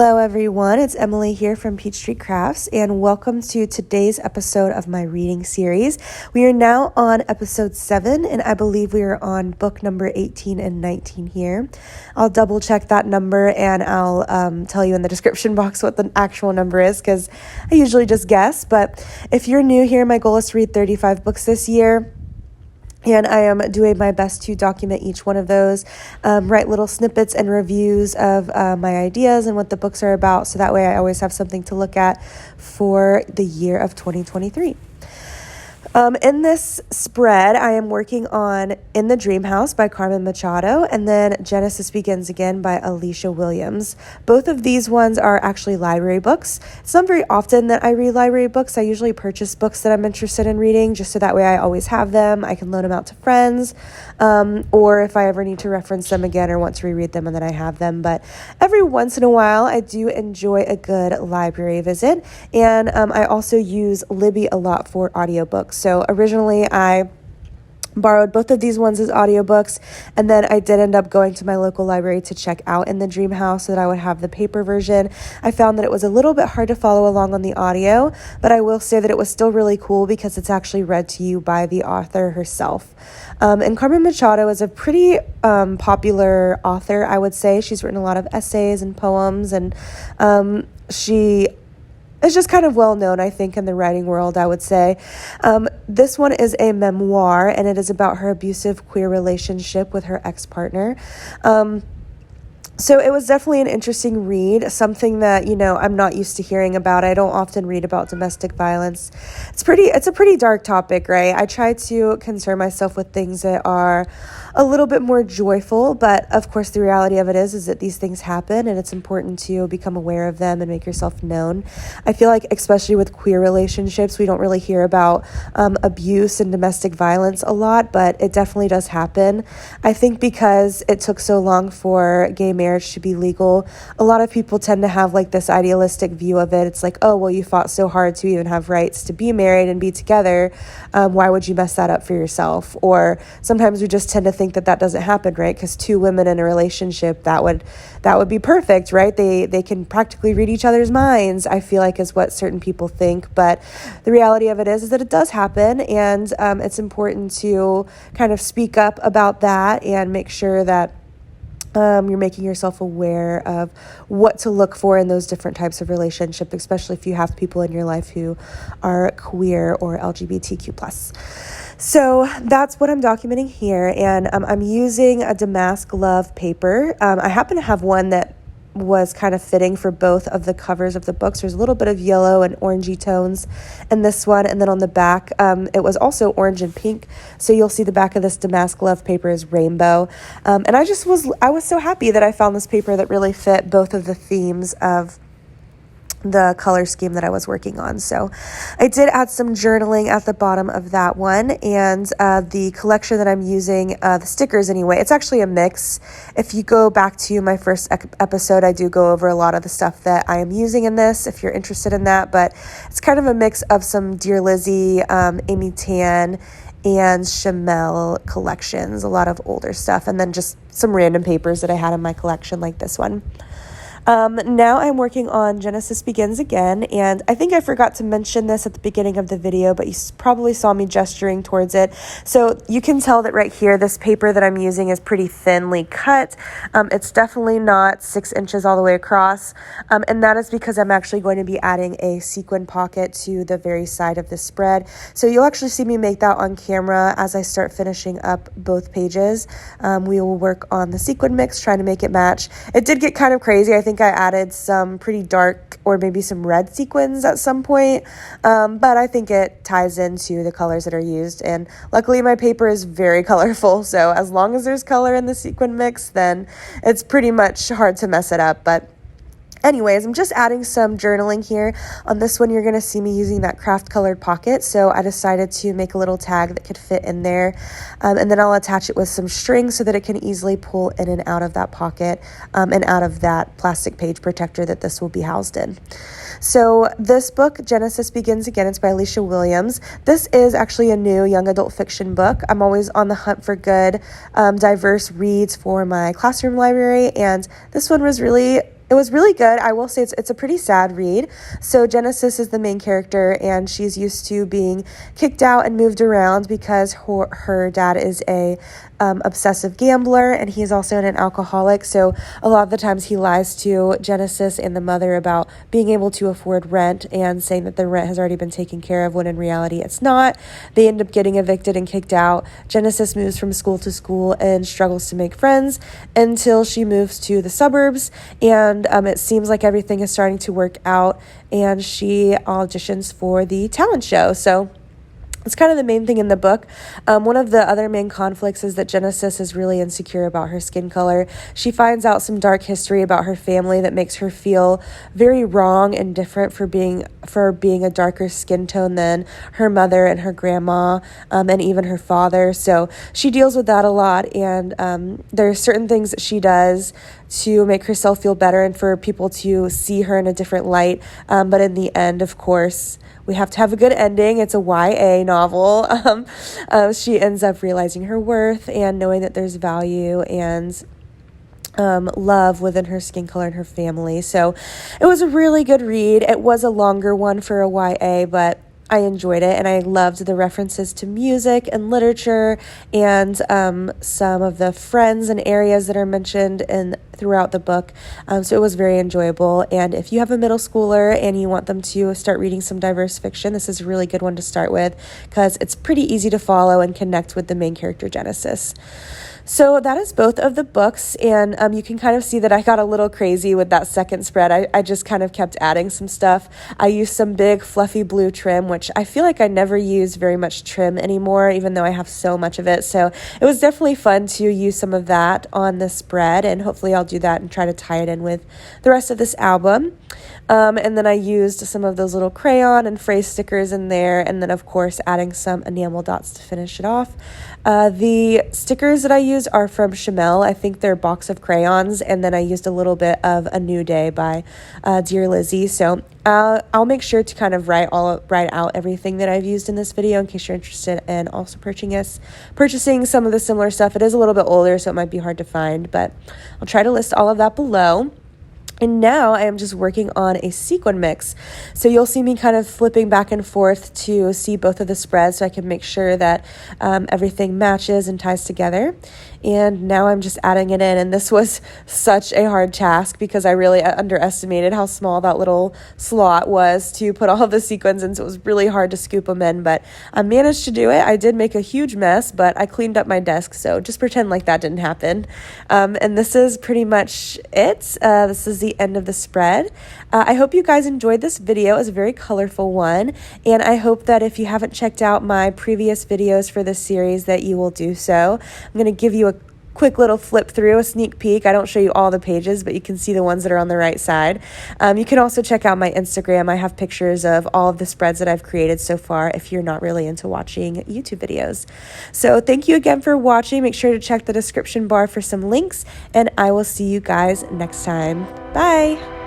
Hello everyone, it's Emily here from Peachtree Crafts and welcome to today's episode of my reading series. We are now on episode 7 and I believe we are on book number 18 and 19 here. I'll double check that number and I'll tell you in the description box what the actual number is because I usually just guess. But if you're new here, my goal is to read 35 books this year. And I am doing my best to document each one of those, write little snippets and reviews of my ideas and what the books are about. So that way I always have something to look at for the year of 2023. In this spread, I am working on In the Dream House by Carmen Machado and then Genesis Begins Again by Alicia Williams. Both of these ones are actually library books. It's not very often that I read library books. I usually purchase books that I'm interested in reading just so that way I always have them. I can loan them out to friends or if I ever need to reference them again or want to reread them and then I have them. But every once in a while, I do enjoy a good library visit and I also use Libby a lot for audiobooks. So originally I borrowed both of these ones as audiobooks, and then I did end up going to my local library to check out In the Dream House so that I would have the paper version. I found that it was a little bit hard to follow along on the audio, but I will say that it was still really cool because it's actually read to you by the author herself. And Carmen Machado is a pretty popular author, I would say. She's written a lot of essays and poems, and she it's just kind of well known, I think, in the writing world, I would say. This one is a memoir, and it is about her abusive queer relationship with her ex-partner. So it was definitely an interesting read, something that, I'm not used to hearing about. I don't often read about domestic violence. It's a pretty dark topic, right? I try to concern myself with things that are a little bit more joyful, but of course the reality of it is that these things happen and it's important to become aware of them and make yourself known. I feel like especially with queer relationships, we don't really hear about abuse and domestic violence a lot, but it definitely does happen. I think because it took so long for gay marriage to be legal, a lot of people tend to have like this idealistic view of it. It's like, oh, well, you fought so hard to even have rights to be married and be together. Why would you mess that up for yourself? Or sometimes we just tend to think that doesn't happen, right? Because two women in a relationship, that would be perfect, right? They can practically read each other's minds, I feel like is what certain people think. But the reality of it is that it does happen, and it's important to kind of speak up about that and make sure that you're making yourself aware of what to look for in those different types of relationships, especially if you have people in your life who are queer or LGBTQ+. So that's what I'm documenting here, and I'm using a Damask Love paper. I happen to have one that was kind of fitting for both of the covers of the books. There's a little bit of yellow and orangey tones in this one, and then on the back it was also orange and pink, so you'll see the back of this Damask Love paper is rainbow, and I was so happy that I found this paper that really fit both of the themes of the color scheme that I was working on. So I did add some journaling at the bottom of that one, and the collection that I'm using, the stickers anyway, it's actually a mix. If you go back to my first episode, I do go over a lot of the stuff that I am using in this, if you're interested in that, but it's kind of a mix of some Dear Lizzy, Amy Tan, and Shimelle collections, a lot of older stuff, and then just some random papers that I had in my collection like this one. Now I'm working on Genesis Begins Again, and I think I forgot to mention this at the beginning of the video, but you probably saw me gesturing towards it. So you can tell that right here, this paper that I'm using is pretty thinly cut. It's definitely not 6 inches all the way across, and that is because I'm actually going to be adding a sequin pocket to the very side of the spread. So you'll actually see me make that on camera as I start finishing up both pages. We will work on the sequin mix, trying to make it match. It did get kind of crazy. I think I added some pretty dark or maybe some red sequins at some point, but I think it ties into the colors that are used, and luckily my paper is very colorful, so as long as there's color in the sequin mix, then it's pretty much hard to mess it up. But anyways, I'm just adding some journaling here. On this one, you're going to see me using that craft colored pocket. So I decided to make a little tag that could fit in there. And then I'll attach it with some string so that it can easily pull in and out of that pocket and out of that plastic page protector that this will be housed in. So this book, Genesis Begins Again, it's by Alicia Williams. This is actually a new young adult fiction book. I'm always on the hunt for good, diverse reads for my classroom library. And this one was really It was really good. I will say it's a pretty sad read. So Genesis is the main character, and she's used to being kicked out and moved around because her dad is a obsessive gambler, and he's also an alcoholic. So a lot of the times he lies to Genesis and the mother about being able to afford rent and saying that the rent has already been taken care of when in reality it's not. They end up getting evicted and kicked out. Genesis moves from school to school and struggles to make friends until she moves to the suburbs, and it seems like everything is starting to work out, and she auditions for the talent show. So it's kind of the main thing in the book. One of the other main conflicts is that Genesis is really insecure about her skin color. She finds out some dark history about her family that makes her feel very wrong and different for being a darker skin tone than her mother and her grandma, and even her father. So she deals with that a lot, and there are certain things that she does to make herself feel better and for people to see her in a different light. But in the end, of course, we have to have a good ending. It's a YA novel. She ends up realizing her worth and knowing that there's value and love within her skin color and her family. So it was a really good read. It was a longer one for a YA, but I enjoyed it, and I loved the references to music and literature and some of the friends and areas that are mentioned throughout the book. So it was very enjoyable. And if you have a middle schooler and you want them to start reading some diverse fiction, this is a really good one to start with because it's pretty easy to follow and connect with the main character, Genesis. So that is both of the books, and you can kind of see that I got a little crazy with that second spread. I just kind of kept adding some stuff. I used some big fluffy blue trim, which I feel like I never use very much trim anymore, even though I have so much of it. So it was definitely fun to use some of that on the spread, and hopefully I'll do that and try to tie it in with the rest of this album. And then I used some of those little crayon and phrase stickers in there, and then of course adding some enamel dots to finish it off. The stickers that I used are from Shimelle. I think they're a box of crayons, and then I used a little bit of A New Day by Dear Lizzy. So I'll make sure to kind of write out everything that I've used in this video in case you're interested in also purchasing some of the similar stuff. It is a little bit older, so it might be hard to find, but I'll try to list all of that below. And now I am just working on a sequin mix. So you'll see me kind of flipping back and forth to see both of the spreads so I can make sure that everything matches and ties together. And now I'm just adding it in. And this was such a hard task because I really underestimated how small that little slot was to put all of the sequins in. So it was really hard to scoop them in, but I managed to do it. I did make a huge mess, but I cleaned up my desk. So just pretend like that didn't happen. And this is pretty much it. This is the end of the spread. I hope you guys enjoyed this video. It was a very colorful one, and I hope that if you haven't checked out my previous videos for this series that you will do so. I'm going to give you a quick little flip through, a sneak peek. I don't show you all the pages, but you can see the ones that are on the right side. You can also check out my Instagram. I have pictures of all of the spreads that I've created so far if you're not really into watching YouTube videos. So thank you again for watching. Make sure to check the description bar for some links, and I will see you guys next time. Bye!